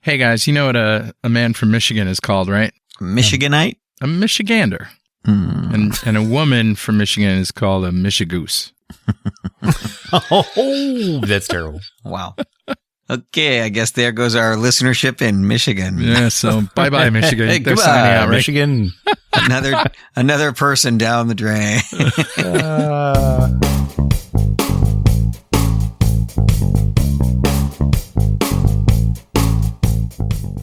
Hey guys, you know what a man from Michigan is called, right? Michiganite? A Michigander. And a woman from Michigan is called a Michigoose. Oh, that's terrible. Wow. Okay, I guess there goes our listenership in Michigan. Yeah, so bye-bye, Michigan. Hey, They're goodbye, signing out, right? Michigan. Another person down the drain.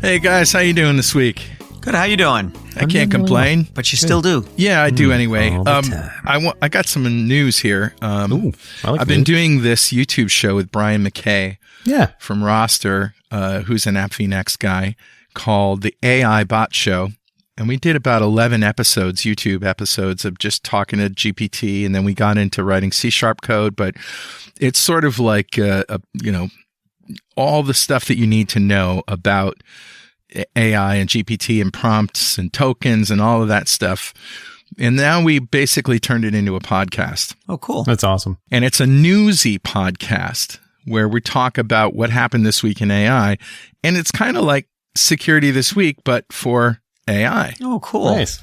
Hey guys, how you doing this week? Good, how you doing? I can't complain. But you still do. Yeah, I do anyway. all the time. I got some news here. Ooh, I like I've been news. doing this YouTube show with Brian McKay Yeah. from Roster, who's an AppVNext guy, called the AI Bot Show. And we did about 11 episodes, YouTube episodes, of just talking to GPT, and then we got into writing C# code. But it's sort of like, all the stuff that you need to know about AI and GPT and prompts and tokens and all of that stuff. And now we basically turned it into a podcast. Oh, cool. That's awesome. And it's a newsy podcast where we talk about what happened this week in AI. And it's kind of like Security This Week, but for AI. Oh, cool. Nice.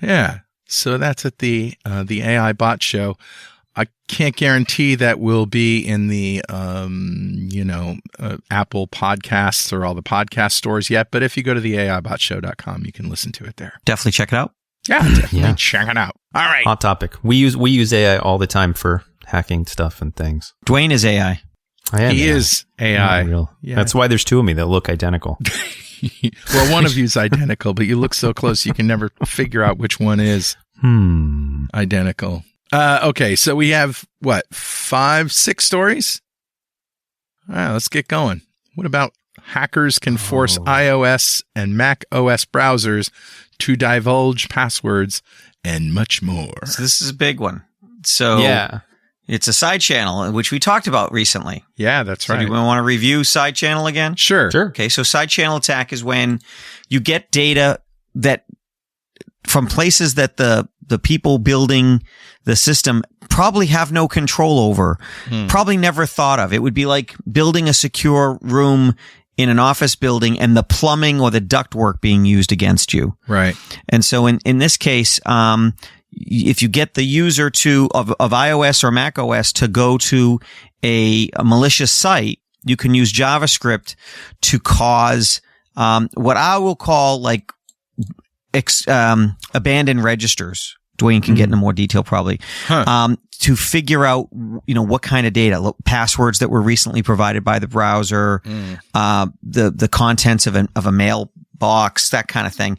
Yeah. So that's at the AI Bot Show. I can't guarantee that we'll be in the, Apple Podcasts or all the podcast stores yet. But if you go to the AIBotShow.com, you can listen to it there. Definitely check it out. Yeah, definitely Yeah. check it out. All right. Hot topic. We use AI all the time for hacking stuff and things. Dwayne is AI. I am He AI. is AI. Real. Yeah. That's why there's two of me that look identical. Well, one of you's identical, but you look so close you can never figure out which one is identical. Okay, so we have, 5-6 stories? All right, let's get going. What about hackers can force iOS and Mac OS browsers to divulge passwords and much more? So this is a big one. So Yeah. it's a side channel, which we talked about recently. Yeah, that's So right. do you want to review side channel again? Sure. Sure. Okay, so side channel attack is when you get data that from places that the people building the system probably have no control over, probably never thought of. It would be like building a secure room in an office building and the plumbing or the ductwork being used against you. Right. And so in this case, if you get the user of iOS or Mac OS to go to a malicious site, you can use JavaScript to cause what I will call like abandoned registers. Dwayne can get into more detail probably. To figure out, what kind of data, passwords that were recently provided by the browser, the contents of a mailbox, that kind of thing.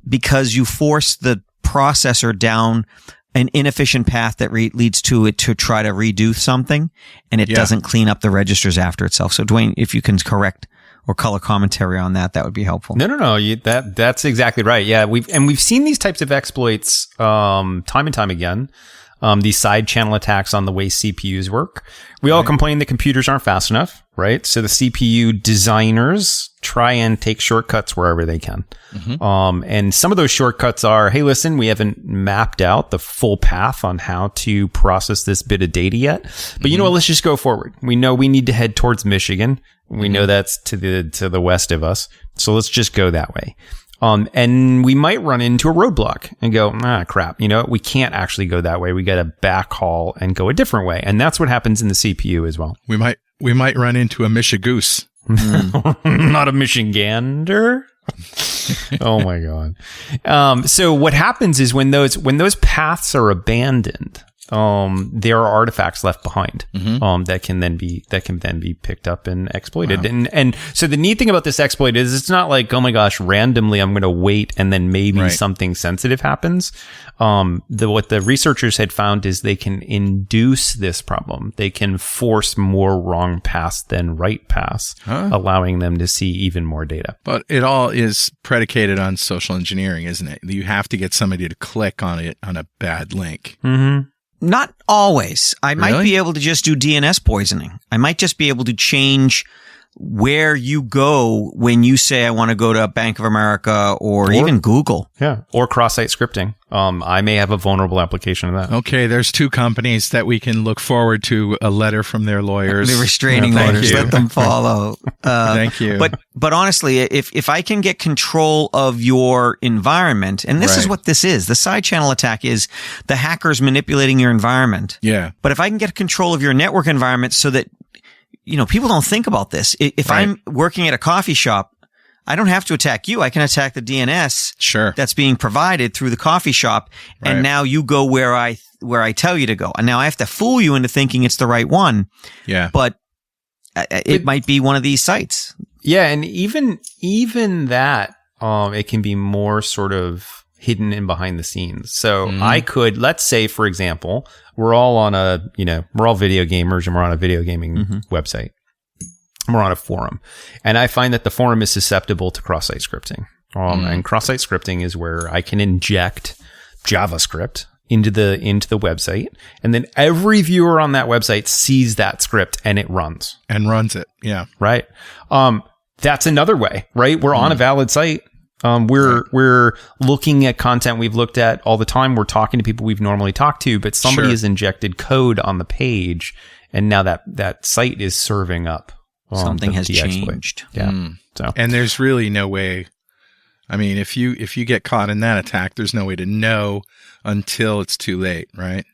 Because you force the processor down an inefficient path that leads to it to try to redo something, and it doesn't clean up the registers after itself. So Dwayne, if you can correct or color commentary on that, that would be helpful. No. That's exactly right. Yeah, we've seen these types of exploits time and time again. These side channel attacks on the way CPUs work. We all complain that computers aren't fast enough, right? So the CPU designers try and take shortcuts wherever they can. And some of those shortcuts are, hey, listen, we haven't mapped out the full path on how to process this bit of data yet. But you know what? Let's just go forward. We know we need to head towards Michigan. We know that's to the west of us. So let's just go that way. And we might run into a roadblock and go, crap, we can't actually go that way. We got to backhaul and go a different way. And that's what happens in the CPU as well. We might run into a Michigoose. Not a Michigander. Oh my God. So what happens is when those paths are abandoned, there are artifacts left behind, that can then be picked up and exploited. Wow. And so the neat thing about this exploit is it's not like, oh my gosh, randomly I'm going to wait and then maybe something sensitive happens. What the researchers had found is they can induce this problem. They can force more wrong paths than right paths, allowing them to see even more data. But it all is predicated on social engineering, isn't it? You have to get somebody to click on it on a bad link. Not always. I might be able to just do DNS poisoning. I might just be able to change where you go when you say, I want to go to Bank of America or even Google. Yeah. Or cross-site scripting. I may have a vulnerable application of that. Okay, there's two companies that we can look forward to a letter from their lawyers. The restraining orders. Let them follow. Thank you. But honestly, if I can get control of your environment, and this is what this is, the side channel attack is the hackers manipulating your environment. Yeah. But if I can get control of your network environment so that, people don't think about this. If I'm working at a coffee shop, I don't have to attack you. I can attack the DNS that's being provided through the coffee shop. And now you go where I tell you to go. And now I have to fool you into thinking it's the right one. Yeah. But it might be one of these sites. Yeah. And even that, it can be more sort of hidden and behind the scenes. So I could, let's say, for example, we're all video gamers and we're on a video gaming website. We're on a forum, and I find that the forum is susceptible to cross-site scripting. And cross-site scripting is where I can inject JavaScript into the website, and then every viewer on that website sees that script and it runs. And runs it. Yeah. Right. That's another way, right? We're on a valid site. We're looking at content we've looked at all the time. We're talking to people we've normally talked to, but somebody has injected code on the page, and now that site is serving up. Something has changed. Yeah. So, and there's really no way. I mean, if you get caught in that attack, there's no way to know until it's too late, right?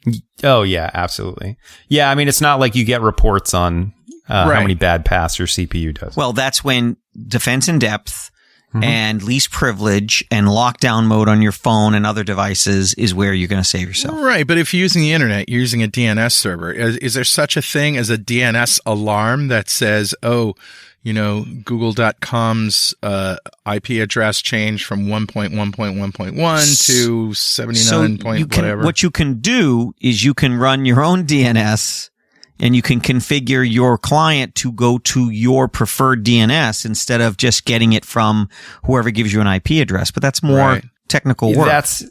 Oh yeah, absolutely. Yeah. I mean, it's not like you get reports on how many bad paths your CPU does. Well, that's when defense in depth and least privilege and lockdown mode on your phone and other devices is where you're going to save yourself. Right. But if you're using the internet, you're using a DNS server. Is there such a thing as a DNS alarm that says, Google.com's IP address changed from 1.1.1.1 to 79 whatever? What you can do is you can run your own DNS and you can configure your client to go to your preferred DNS instead of just getting it from whoever gives you an IP address. But that's more technical work. That's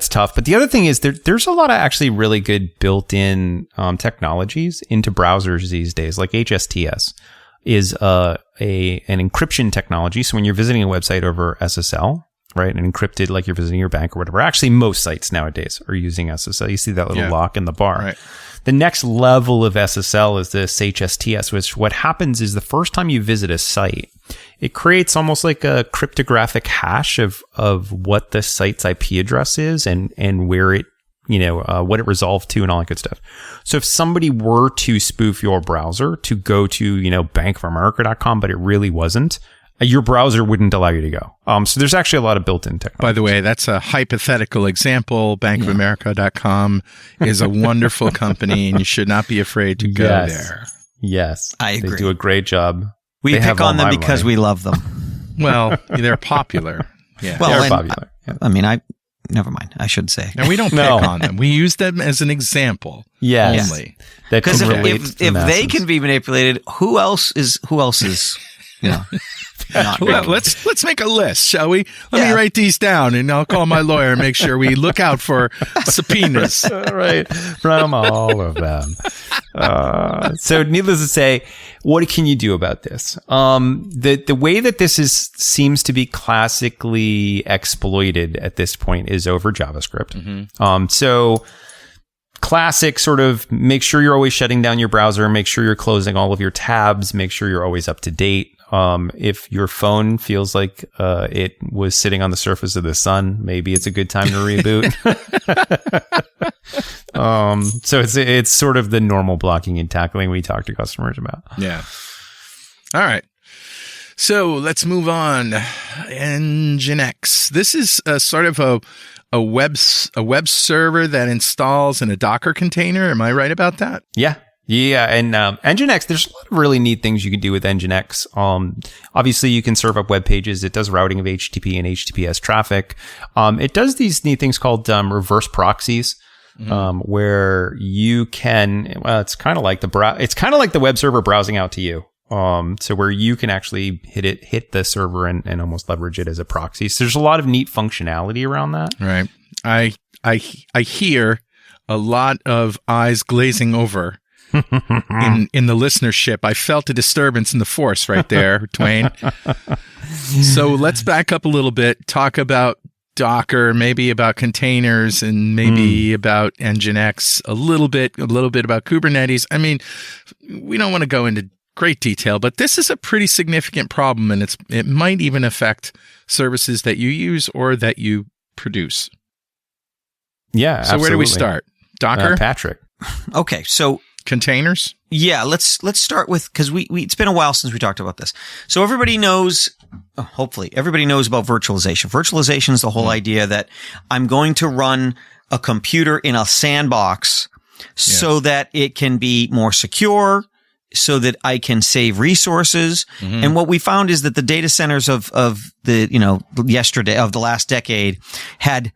tough. But the other thing is there's a lot of actually really good built-in technologies into browsers these days, like HSTS is an encryption technology. So when you're visiting a website over SSL, right, and encrypted like you're visiting your bank or whatever, actually most sites nowadays are using SSL. You see that little lock in the bar. Right. The next level of SSL is this HSTS, which what happens is the first time you visit a site, it creates almost like a cryptographic hash of what the site's IP address is and where it, what it resolved to and all that good stuff. So if somebody were to spoof your browser to go to, bankofamerica.com, but it really wasn't, your browser wouldn't allow you to go. So there's actually a lot of built-in technology. By the way, that's a hypothetical example. Bankofamerica.com is a wonderful company, and you should not be afraid to go there. Yes. I agree. They do a great job. We pick on them because we love them. Well, they're popular. Yeah. Well, they're popular. I mean, never mind. I should say. And we don't pick on them. We use them as an example. Yes. Only. Because if they can be manipulated, who else is? Well, let's make a list, shall we? Let me write these down, and I'll call my lawyer and make sure we look out for subpoenas. Right, from all of them. So, needless to say, what can you do about this? The way that this seems to be classically exploited at this point is over JavaScript. So. Classic sort of make sure you're always shutting down your browser, make sure you're closing all of your tabs, make sure you're always up to date. If your phone feels like it was sitting on the surface of the sun, maybe it's a good time to reboot. So it's sort of the normal blocking and tackling we talk to customers about. Yeah. All right. So let's move on. Nginx. This is sort of a web server that installs in a Docker container. Am I right about that? Yeah. Yeah. And Nginx, there's a lot of really neat things you can do with Nginx. Obviously, you can serve up web pages. It does routing of HTTP and HTTPS traffic. It does these neat things called reverse proxies. Where you can, it's kind of like the web server browsing out to you. So where you can actually hit the server and almost leverage it as a proxy. So there's a lot of neat functionality around that. Right. I hear a lot of eyes glazing over in the listenership. I felt a disturbance in the force right there, Dwayne. So let's back up a little bit, talk about Docker, maybe about containers, and maybe about Nginx, a little bit about Kubernetes. I mean, we don't want to go into great detail, but this is a pretty significant problem, and it might even affect services that you use or that you produce. Yeah, so absolutely. Where do we start? Docker? Patrick. Okay, so containers? Yeah, let's start with, because we it's been a while since we talked about this. So everybody knows, hopefully, everybody knows about virtualization. Virtualization is the whole idea that I'm going to run a computer in a sandbox so that it can be more secure, so that I can save resources. And what we found is that the data centers of the, yesterday, of the last decade had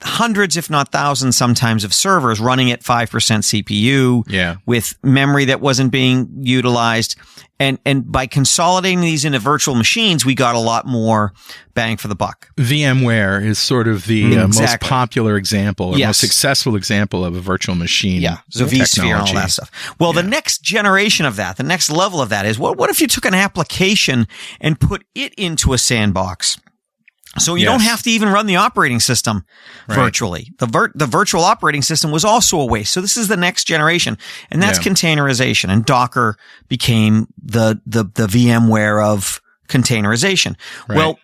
hundreds, if not thousands, sometimes of servers running at 5% CPU with memory that wasn't being utilized. And by consolidating these into virtual machines, we got a lot more bang for the buck. VMware is sort of the most popular example, or most successful example of a virtual machine. Yeah. So vSphere and all that stuff. Well, the next generation of that, the next level of that is, what if you took an application and put it into a sandbox? So you don't have to even run the operating system virtually. The virtual operating system was also a waste. So this is the next generation, and that's containerization. And Docker became the VMware of containerization. Right. Well,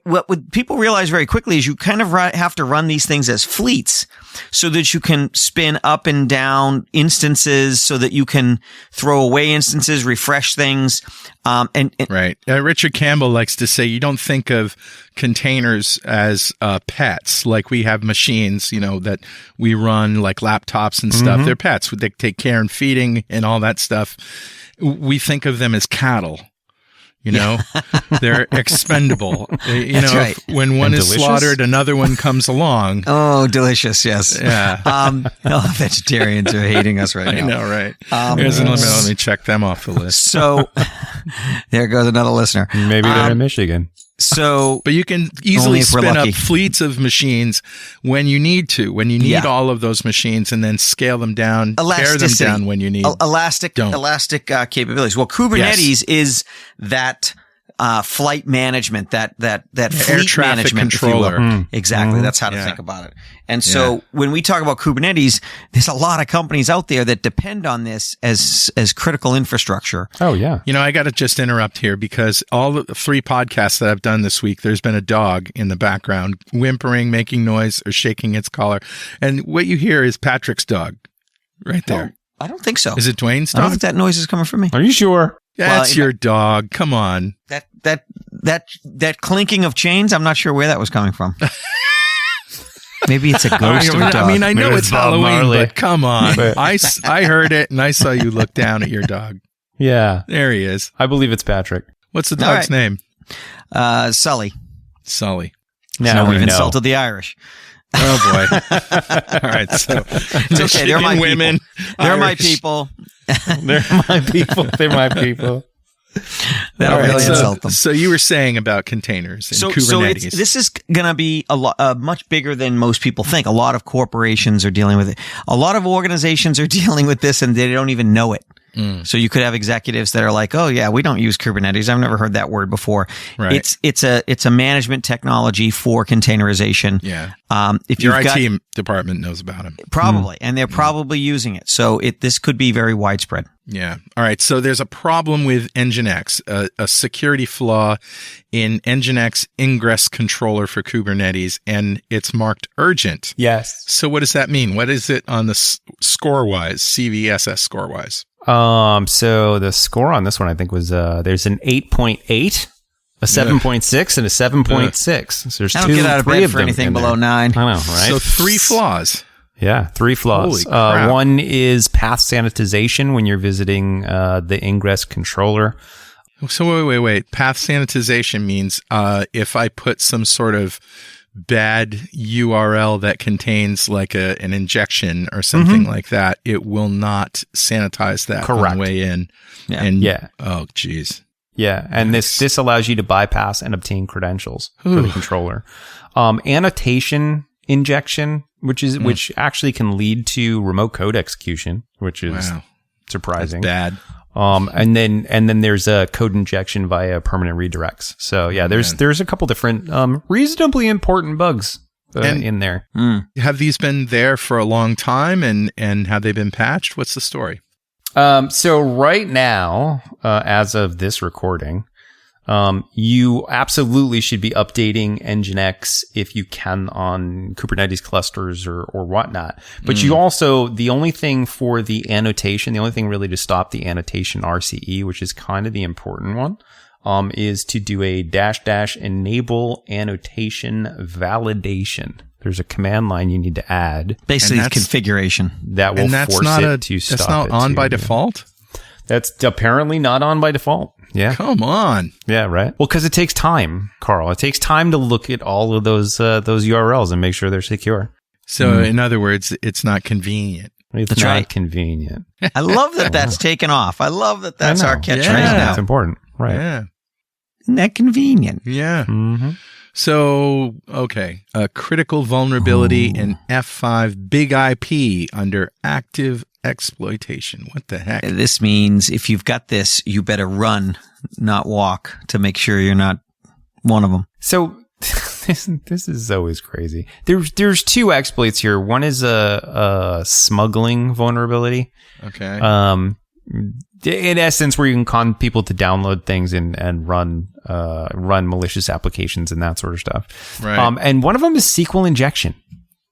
what people realize very quickly is you kind of have to run these things as fleets so that you can spin up and down instances, so that you can throw away instances, refresh things. Right. Richard Campbell likes to say you don't think of containers as pets, like we have machines, that we run like laptops and stuff. They're pets. They take care in feeding and all that stuff. We think of them as cattle. They're expendable. That's right. When one is slaughtered, another one comes along. Oh, delicious. Yes. Yeah. Vegetarians are hating us right now. I know, right? Let me check them off the list. So there goes another listener. Maybe they're in Michigan. So, but you can easily spin up fleets of machines when you need to, when you need all of those machines, and then scale them down, tear them down when you need. Elastic capabilities. Well, Kubernetes is that flight management, that fleet air traffic management controller. Exactly. That's how to think about it. And so when we talk about Kubernetes, there's a lot of companies out there that depend on this as critical infrastructure. Oh, yeah. I got to just interrupt here, because all the 3 podcasts that I've done this week, there's been a dog in the background whimpering, making noise, or shaking its collar. And what you hear is Patrick's dog right there. I don't think so. Is it Dwayne's dog? I don't think that noise is coming from me. Are you sure? That's your dog. Come on. That clinking of chains, I'm not sure where that was coming from. Maybe it's a ghost of a dog. I know it's Halloween, but come on. I heard it, and I saw you look down at your dog. Yeah. There he is. I believe it's Patrick. What's the dog's name? Sully. Sully. Now we've insulted the Irish. Oh, boy. All right. So it's okay. They're my women. They're my people. They're my people. They're my people. That'll really insult them. So you were saying about containers and Kubernetes. So this is going to be much bigger than most people think. A lot of corporations are dealing with it. A lot of organizations are dealing with this, and they don't even know it. So you could have executives that are like, "Oh yeah, we don't use Kubernetes. I've never heard that word before." Right. It's a management technology for containerization. Yeah. If your IT department knows about it, probably, and they're probably using it. So this could be very widespread. Yeah. All right. So there's a problem with Nginx, a security flaw in Nginx ingress controller for Kubernetes, and it's marked urgent. Yes. So what does that mean? What is it on the score-wise, CVSS score-wise? So the score on this one, I think, was there's an 8.8, a 7.6, and a 7.6. So there's I don't get out of bed for anything below 9. I know, right? So 3 flaws. Yeah, 3 flaws. Holy crap. One is path sanitization when you're visiting the ingress controller. So wait. Path sanitization means if I put some sort of bad URL that contains like an injection or something like that, it will not sanitize that on the way in. Yeah. Oh, geez. Yeah, and this allows you to bypass and obtain credentials for the controller. Annotation injection, which actually can lead to remote code execution, which is surprising. That's bad. And then there's a code injection via permanent redirects. So yeah, there's a couple different reasonably important bugs in there. Have these been there for a long time, and have they been patched? What's the story? So right now, as of this recording, you absolutely should be updating Nginx if you can on Kubernetes clusters or whatnot. But you also, the only thing for the annotation, the only thing really to stop the annotation RCE, which is kind of the important one, is to do a -- enable annotation validation. There's a command line you need to add. Basically, configuration. That will force it to stop. That's not on by default? That's apparently not on by default. Yeah. Come on. Yeah, right. Well, because it takes time, Carl. It takes time to look at all of those URLs and make sure they're secure. So, in other words, it's not convenient. It's not convenient. I love that that's taken off. I love that that's our catchphrase now. It's important. Right. Yeah. Isn't that convenient? Yeah. So, okay. A critical vulnerability in F5 big IP under active exploitation. What the heck? This means if you've got this, you better run, not walk, to make sure you're not one of them. So this is always crazy. There's two exploits here. One is a smuggling vulnerability. Okay. In essence, where you can con people to download things and run malicious applications and that sort of stuff. Right. And one of them is SQL injection,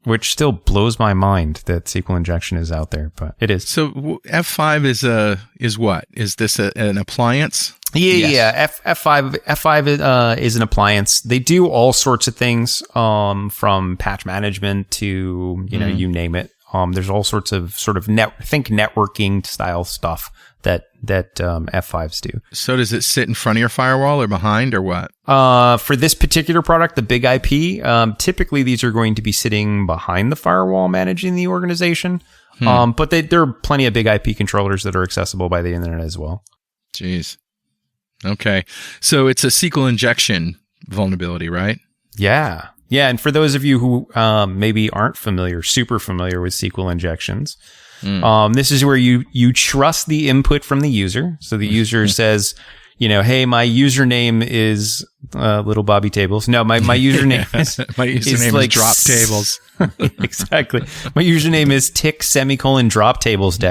which still blows my mind that SQL injection is out there, but it is. So F5 is what? Is this an appliance? Yeah. F5 is an appliance. They do all sorts of things, from patch management to, you name it. There's all sorts of sort of networking style stuff that F5s do. So does it sit in front of your firewall or behind or what? For this particular product, the big IP, typically these are going to be sitting behind the firewall managing the organization. But there are plenty of big IP controllers that are accessible by the internet as well. Jeez. Okay. So it's a SQL injection vulnerability, right? Yeah. Yeah. And for those of you who maybe aren't super familiar with SQL injections, this is where you trust the input from the user. So the user says, hey, my username is Little Bobby Tables. No, my username is is Drop Tables. Exactly. My username is tick ;drop tables --.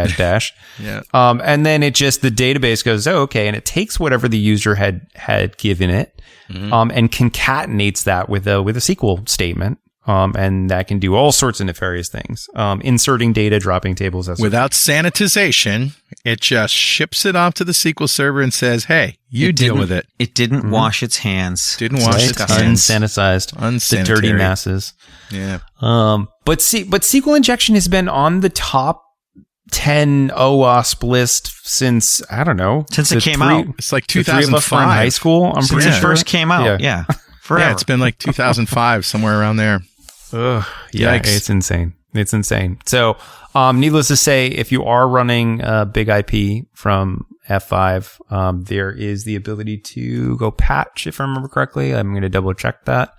Yeah. And then the database goes, oh, okay, and it takes whatever the user had given it, and concatenates that with a SQL statement. And that can do all sorts of nefarious things. Inserting data, dropping tables. Without sanitization, it just ships it off to the SQL server and says, hey, you deal with it. It didn't wash its hands. Didn't wash its hands. Unsanitized. Unsanitary. The dirty masses. Yeah. But SQL injection has been on the top 10 OWASP list since, I don't know. Since it came out. It's like 2005. The three of us were in high school. I'm pretty sure. It first came out. Yeah. Forever. Yeah, it's been like 2005, somewhere around there. Ugh, yeah, it's insane. It's insane. So, needless to say, if you are running a big IP from F5, there is the ability to go patch, if I remember correctly. I'm going to double check that.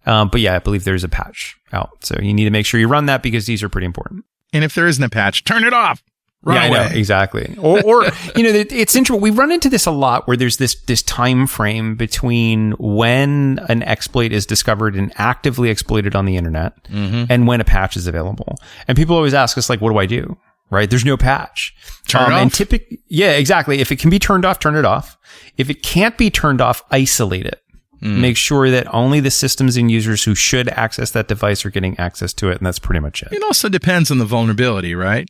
But yeah, I believe there's a patch out. So you need to make sure you run that because these are pretty important. And if there isn't a patch, turn it off. Right away. I know, exactly. Or it's interesting. We run into this a lot where there's this time frame between when an exploit is discovered and actively exploited on the internet and when a patch is available. And people always ask us, like, what do I do? Right? There's no patch. Turn it off. And yeah, exactly. If it can be turned off, turn it off. If it can't be turned off, isolate it. Make sure that only the systems and users who should access that device are getting access to it. And that's pretty much it. It also depends on the vulnerability, right?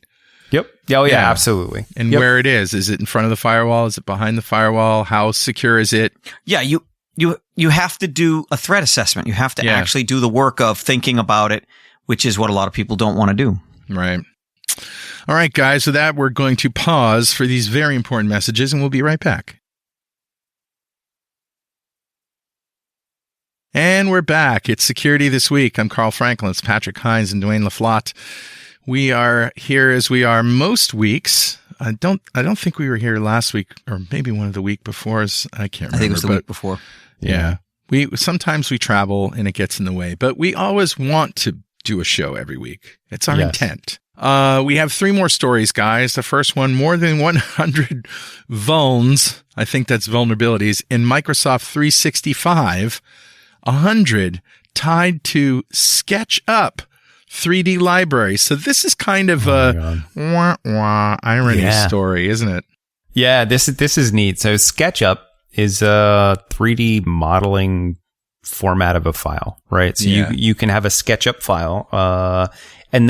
Yep. Oh, yeah, absolutely. And where it is. Is it in front of the firewall? Is it behind the firewall? How secure is it? Yeah, you have to do a threat assessment. You have to actually do the work of thinking about it, which is what a lot of people don't want to do. Right. All right, guys. With that, we're going to pause for these very important messages, and we'll be right back. And we're back. It's Security This Week. I'm Carl Franklin. It's Patrick Hines and Dwayne LaFlotte. We are here as we are most weeks. I don't think we were here last week, or maybe one of the week before. I can't remember. I think it was the week before. Yeah. Sometimes we travel and it gets in the way, but we always want to do a show every week. It's our intent. We have 3 more stories, guys. The first one, more than 100 vulns, I think that's vulnerabilities, in Microsoft 365, 100 tied to SketchUp 3D library. So this is kind of a irony story, isn't it? Yeah, this is neat. So SketchUp is a 3D modeling format of a file, right? So you can have a SketchUp file, and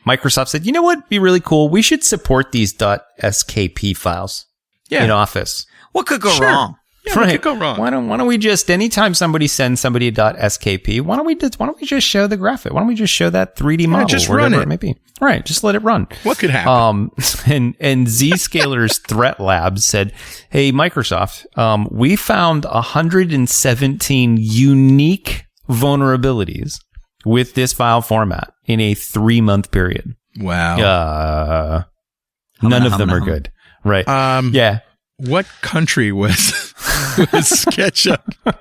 Microsoft said, you know what would be really cool? We should support these .skp files in Office. What could go wrong? Yeah, what could go wrong? Why don't we just, anytime somebody sends somebody a .skp, why don't we just show the graphic? Why don't we just show that 3D model? Just run it. Maybe. Right, just let it run. What could happen? And Zscaler's Threat Labs said, hey, Microsoft, we found 117 unique vulnerabilities with this file format in a 3-month period. Wow. None of them are good. Right. Yeah. What country was SketchUp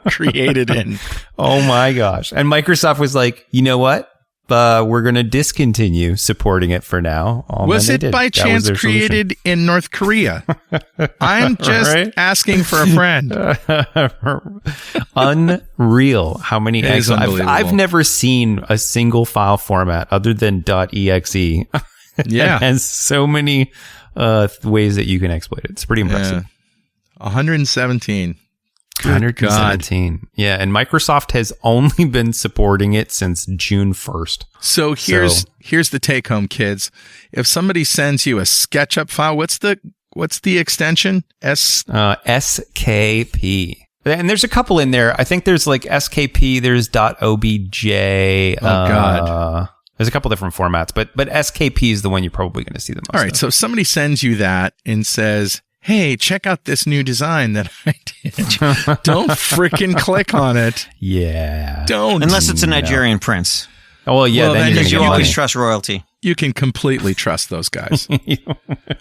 created in? Oh my gosh. And Microsoft was like, you know what? We're going to discontinue supporting it for now. Was it by chance created in North Korea? I'm just asking for a friend. Unreal. How many? I've never seen a single file format other than .exe. Yeah. And so many ways that you can exploit it. It's pretty impressive. 117. Good 117. God. Yeah, and Microsoft has only been supporting it since June 1st. So here's the take home, kids. If somebody sends you a SketchUp file, what's the extension? SKP. And there's a couple in there. I think there's like SKP, there's .obj. Oh God. There's a couple different formats, but SKP is the one you're probably going to see the most. All right, so if somebody sends you that and says, hey, check out this new design that I did, don't freaking click on it. Yeah. Don't. Unless it's a Nigerian prince. Oh, well, yeah. Then you always trust royalty. You can completely trust those guys.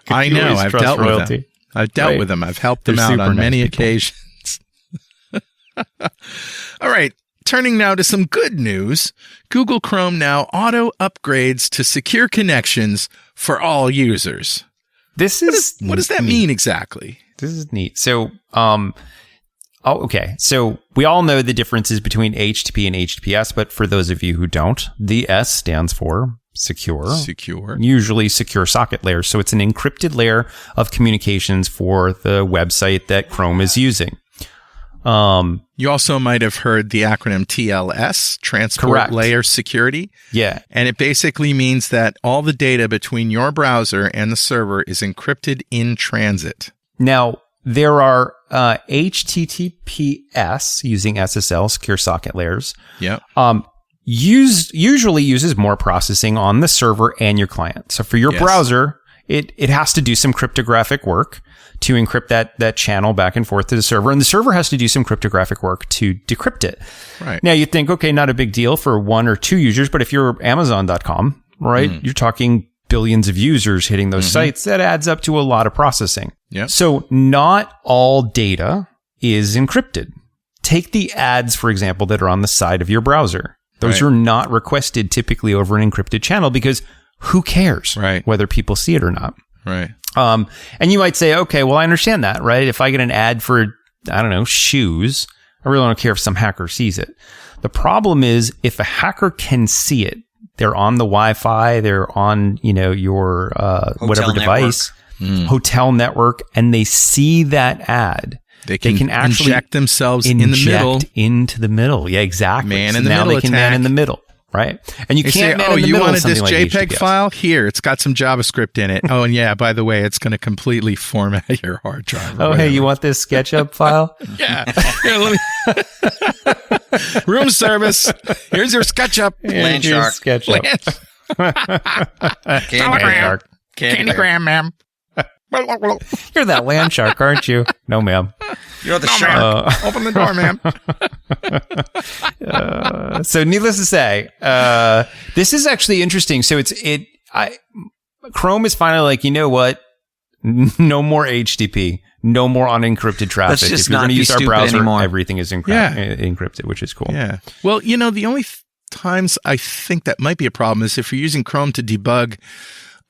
I know. I've dealt with them. I've dealt with them. I've helped them out on many occasions. All right. Turning now to some good news, Google Chrome now auto upgrades to secure connections for all users. What does that mean exactly? This is neat. So, okay. So we all know the differences between HTTP and HTTPS, but for those of you who don't, the S stands for secure. Secure. Usually secure socket layers. So it's an encrypted layer of communications for the website that Chrome is using. You also might have heard the acronym TLS, Transport Layer Security. Yeah. And it basically means that all the data between your browser and the server is encrypted in transit. Now, there are HTTPS using SSL, secure socket layers. Yep. Usually uses more processing on the server and your client. So for your browser, it has to do some cryptographic work to encrypt that channel back and forth to the server. And the server has to do some cryptographic work to decrypt it. Right. Now you'd think, okay, not a big deal for 1 or 2 users, but if you're Amazon.com, right, you're talking billions of users hitting those sites, that adds up to a lot of processing. Yep. So not all data is encrypted. Take the ads, for example, that are on the side of your browser. Those are not requested typically over an encrypted channel because who cares whether people see it or not? Right. And you might say, okay, well, I understand that, right? If I get an ad for, I don't know, shoes, I really don't care if some hacker sees it. The problem is if a hacker can see it, they're on the Wi-Fi, they're on, your whatever device, hotel network, and they see that ad. They can actually inject themselves in the middle. Into the middle. Yeah, exactly. Man in the middle. Now they can man in the middle. Right. And you can't man in the middle. You wanted this like JPEG HTTPS. file? Here, it's got some JavaScript in it. Oh, and yeah, by the way, it's going to completely format your hard drive. Oh, hey, you want this SketchUp file? Yeah. Here, let me. Room service. Here's your SketchUp. Landshark. SketchUp. Candygram, ma'am. You're that land shark, aren't you? No, ma'am. You're the shark. Open the door, ma'am. So needless to say, this is actually interesting. So Chrome is finally like, you know what? No more HTTP. No more unencrypted traffic. If you're going to use our browser, everything is encrypted, which is cool. Yeah. Well, the only times I think that might be a problem is if you're using Chrome to debug,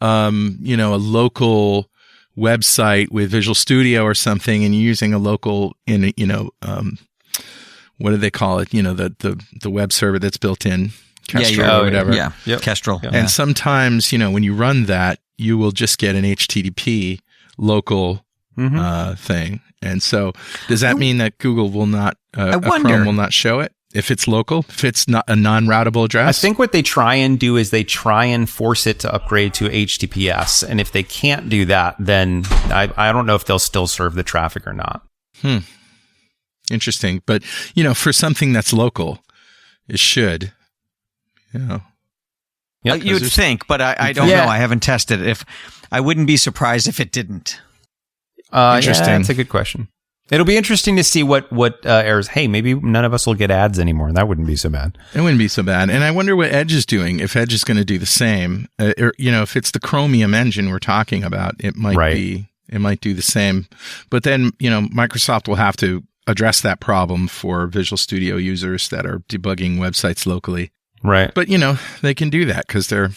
a local website with Visual Studio or something, and you're using a local what do they call it? The web server that's built in, Kestrel or whatever. Yeah, yep. Kestrel. Yeah. And sometimes, when you run that, you will just get an HTTP local thing. And so does that mean that Google will not, Chrome will not show it? If it's local, if it's not a non-routable address? I think what they try and do is they try and force it to upgrade to HTTPS. And if they can't do that, then I don't know if they'll still serve the traffic or not. Interesting. But, for something that's local, it should, Yep. You'd think, but I don't know. I haven't tested it. I wouldn't be surprised if it didn't. Interesting. Yeah, that's a good question. It'll be interesting to see what errors. Hey, maybe none of us will get ads anymore. That wouldn't be so bad. It wouldn't be so bad. And I wonder what Edge is doing. If Edge is going to do the same, if it's the Chromium engine we're talking about, it might do the same. But then, Microsoft will have to address that problem for Visual Studio users that are debugging websites locally. Right. But, they can do that because they're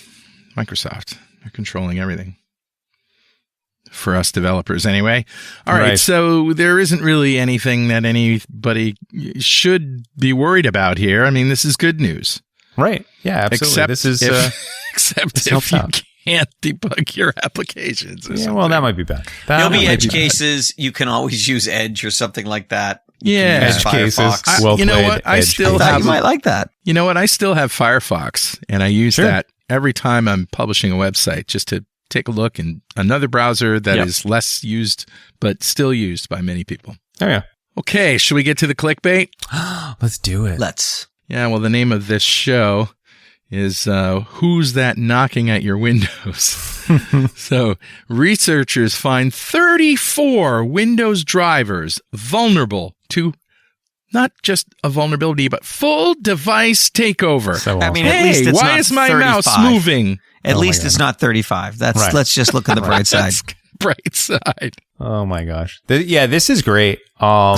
Microsoft. They're controlling everything. For us developers, anyway. All right. So there isn't really anything that anybody should be worried about here. I mean, this is good news. Right. Yeah, absolutely. Except if you can't debug your applications. Yeah, well, that might be bad. There'll be edge cases. You can always use Edge or something like that. Yeah. Edge cases. You know what? I thought you might like that. You know what? I still have Firefox, and I use that every time I'm publishing a website just to take a look in another browser that is less used, but still used by many people. Oh, yeah. Okay, should we get to the clickbait? Let's do it. Let's. Yeah, well, the name of this show is Who's That Knocking at Your Windows? So, researchers find 34 Windows drivers vulnerable to not just a vulnerability, but full device takeover. So awesome. I mean, at least it's why not is my 35. mouse moving? At least it's not 35. Let's just look at the bright side. Bright side. Oh my gosh. This is great. Wait,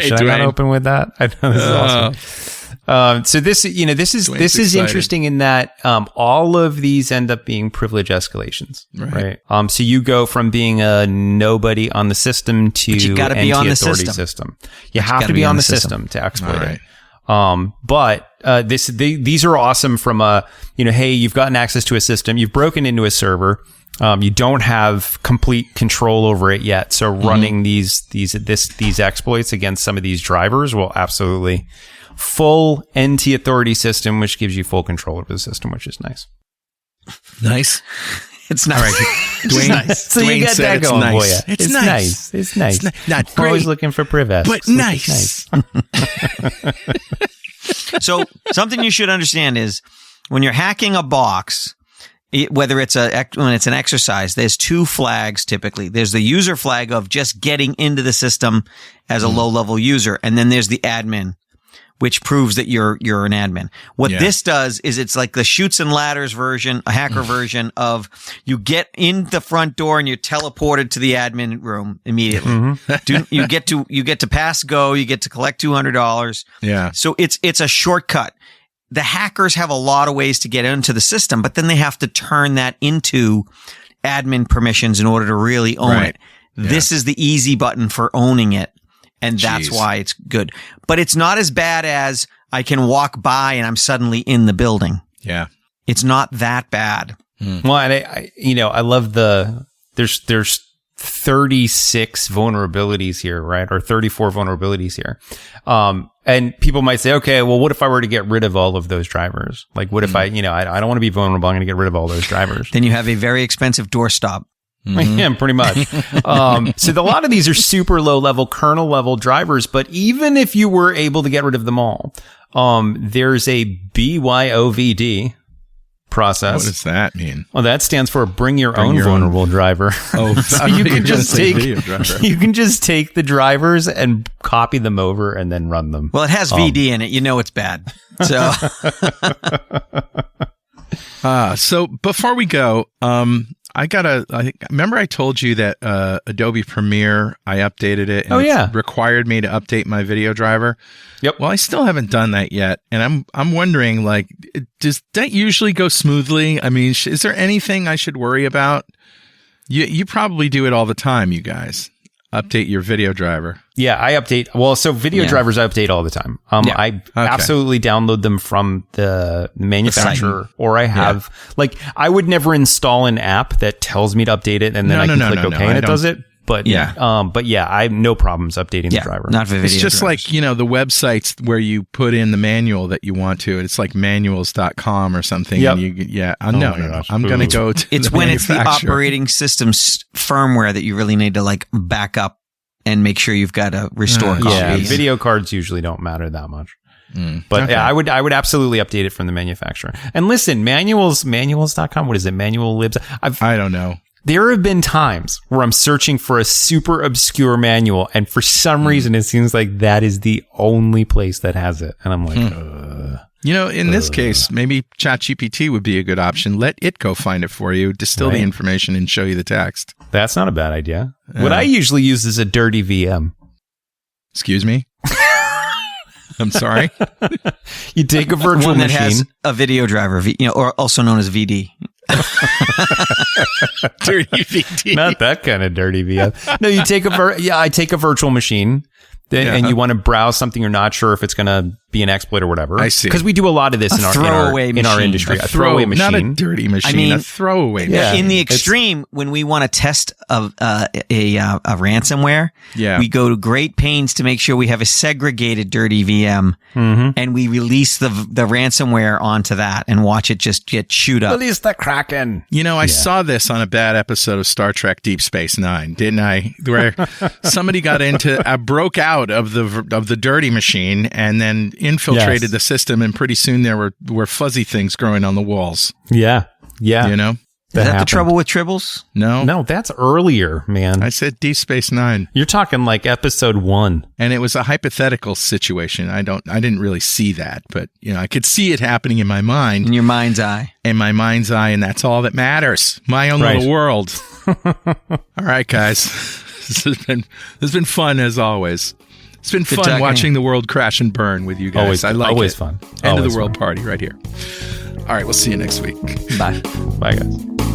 should I not open with that? I know this is awesome. So this is interesting in that all of these end up being privilege escalations, right? So you go from being a nobody on the system to you gotta be on the system. You have to be on the system to exploit it. But these are awesome from hey, you've gotten access to a system, you've broken into a server, you don't have complete control over it yet. So running these exploits against some of these drivers will absolutely full NT authority system, which gives you full control over the system, which is nice. Nice. It's nice. All right. Dwayne, So you got that going for you. It's nice. It's nice. Not great. Always looking for privacy. But nice. So something you should understand is when you're hacking a box, whether it's when it's an exercise, there's two flags typically. There's the user flag of just getting into the system as a low-level user, and then there's the admin, which proves that you're an admin. What this does is it's like the Chutes and Ladders version, a hacker version of you get in the front door and you're teleported to the admin room immediately. You get to pass go, you get to collect $200. Yeah. So it's a shortcut. The hackers have a lot of ways to get into the system, but then they have to turn that into admin permissions in order to really own it. Yeah. This is the easy button for owning it. And that's why it's good. But it's not as bad as I can walk by and I'm suddenly in the building. Yeah. It's not that bad. Well, and I love there's 36 vulnerabilities here, right? Or 34 vulnerabilities here. And people might say, okay, well, what if I were to get rid of all of those drivers? Like, what if I don't want to be vulnerable. I'm going to get rid of all those drivers. Then you have a very expensive doorstop. Yeah, pretty much. So a lot of these are super low level kernel level drivers, but even if you were able to get rid of them all, there's a BYOVD process. What does that mean? Well, that stands for bring your own vulnerable driver. Oh, so you can just take the drivers and copy them over and then run them. Well, it has VD in it. You know it's bad. So so before we go, I remember I told you that Adobe Premiere, I updated it. And it required me to update my video driver. Yep. Well, I still haven't done that yet. And I'm wondering, like, does that usually go smoothly? I mean, is there anything I should worry about? You probably do it all the time, you guys. Update your video driver. Yeah, I update. Well, so video drivers I update all the time. I absolutely download them from the manufacturer, or I have I would never install an app that tells me to update it, and then I can click OK and it does it. But I have no problems updating the driver. Not for video. It's just drivers. like, the websites where you put in the manual that you want to. It's like manuals.com or something. Yep. And no. I'm going to go to it's the when it's the manufacturer. operating system's firmware that you really need to like back up and make sure you've got a restore copy. Yeah, video cards usually don't matter that much. But Okay. yeah, I would absolutely update it from the manufacturer. And listen, manuals.com, what is it? Manual libs. I don't know. There have been times where I'm searching for a super obscure manual, and for some reason it seems like that is the only place that has it. And I'm like, In this case, maybe ChatGPT would be a good option. Let it go find it for you, distill the information, and show you the text. that's not a bad idea. What I usually use is a dirty VM. Excuse me? I'm sorry? You take a virtual One that machine. has a video driver, or also known as VD. Dirty VD. Not that kind of dirty VM. No, you take I take a virtual machine and you want to browse something you're not sure if it's going to be an exploit or whatever. I see. Because we do a lot of this in our industry. A throwaway machine. Not a dirty machine, a throwaway machine. In the extreme, when we want to test a ransomware, we go to great pains to make sure we have a segregated dirty VM, and we release the ransomware onto that and watch it just get chewed up. Release the Kraken. I saw this on a bad episode of Star Trek Deep Space Nine, didn't I? Where somebody broke out of the dirty machine and then infiltrated the system, and pretty soon there were fuzzy things growing on the walls. Yeah. Is that the trouble with Tribbles? No, that's earlier, man. I said Deep Space Nine. You're talking like episode 1, and it was a hypothetical situation. I didn't really see that, but I could see it happening in my mind, in your mind's eye, and that's all that matters. My own little world. All right, guys, this has been fun as always. It's been fun watching the world crash and burn with you guys. Always fun. End of the world party right here. All right, we'll see you next week. Bye. Bye, guys.